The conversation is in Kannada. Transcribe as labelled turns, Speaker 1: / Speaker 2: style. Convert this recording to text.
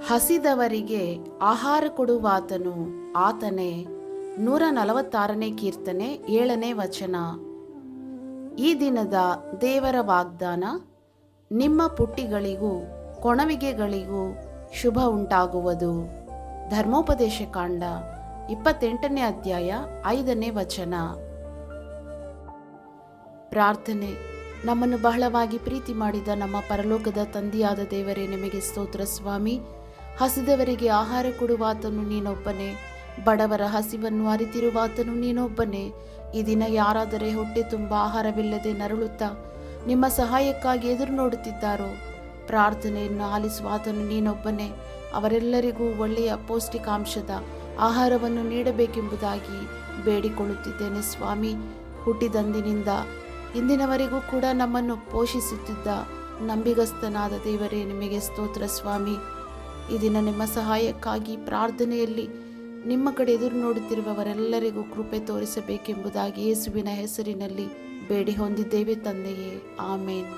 Speaker 1: ಹಸಿದವರಿಗೆ ಆಹಾರ ಕೊಡುವಾತನು ಆತನೇ. 146ನೇ ಕೀರ್ತನೆ 7ನೇ ವಚನ. ಈ ದಿನದ ದೇವರ ವಾಗ್ದಾನ: ನಿಮ್ಮ ಪುಟ್ಟಿಗಳಿಗೂ ಕೊಣವಿಗೆಗಳಿಗೂ ಶುಭ ಉಂಟಾಗುವುದು. ಧರ್ಮೋಪದೇಶ ಕಾಂಡ 28ನೇ ಅಧ್ಯಾಯ 5ನೇ ವಚನ. ಪ್ರಾರ್ಥನೆ. ನಮ್ಮನ್ನು ಬಹಳವಾಗಿ ಪ್ರೀತಿ ಮಾಡಿದ ನಮ್ಮ ಪರಲೋಕದ ತಂದೆಯಾದ ದೇವರೇ, ನಿಮಗೆ ಸ್ತೋತ್ರ ಸ್ವಾಮಿ. ಹಸಿದವರಿಗೆ ಆಹಾರ ಕೊಡುವಾತನು ನೀನೊಬ್ಬನೇ, ಬಡವರ ಹಸಿವನ್ನು ಅರಿತಿರುವಾತನು ನೀನೊಬ್ಬನೇ. ಈ ದಿನ ಯಾರಾದರೆ ಹೊಟ್ಟೆ ತುಂಬ ಆಹಾರವಿಲ್ಲದೆ ನರಳುತ್ತಾ ನಿಮ್ಮ ಸಹಾಯಕ್ಕಾಗಿ ಎದುರು ನೋಡುತ್ತಿದ್ದಾರೋ, ಪ್ರಾರ್ಥನೆಯನ್ನು ಆಲಿಸುವಾತನು ನೀನೊಬ್ಬನೇ. ಅವರೆಲ್ಲರಿಗೂ ಒಳ್ಳೆಯ ಪೌಷ್ಟಿಕಾಂಶದ ಆಹಾರವನ್ನು ನೀಡಬೇಕೆಂಬುದಾಗಿ ಬೇಡಿಕೊಳ್ಳುತ್ತಿದ್ದೇನೆ ಸ್ವಾಮಿ. ಹುಟ್ಟಿದಂದಿನಿಂದ ಇಂದಿನವರೆಗೂ ಕೂಡ ನಮ್ಮನ್ನು ಪೋಷಿಸುತ್ತಿದ್ದ ನಂಬಿಗಸ್ತನಾದ ದೇವರೇ, ನಿಮಗೆ ಸ್ತೋತ್ರ ಸ್ವಾಮಿ. ಈ ದಿನ ನಿಮ್ಮ ಸಹಾಯಕ್ಕಾಗಿ ಪ್ರಾರ್ಥನೆಯಲ್ಲಿ ನಿಮ್ಮ ಕಡೆ ಎದುರು ನೋಡುತ್ತಿರುವವರೆಲ್ಲರಿಗೂ ಕೃಪೆ ತೋರಿಸಬೇಕೆಂಬುದಾಗಿ ಯೇಸುವಿನ ಹೆಸರಿನಲ್ಲಿ ಬೇಡಿ ಹೊಂದಿದ್ದೇವೆ ತಂದೆಯೇ, ಆಮೇನ್.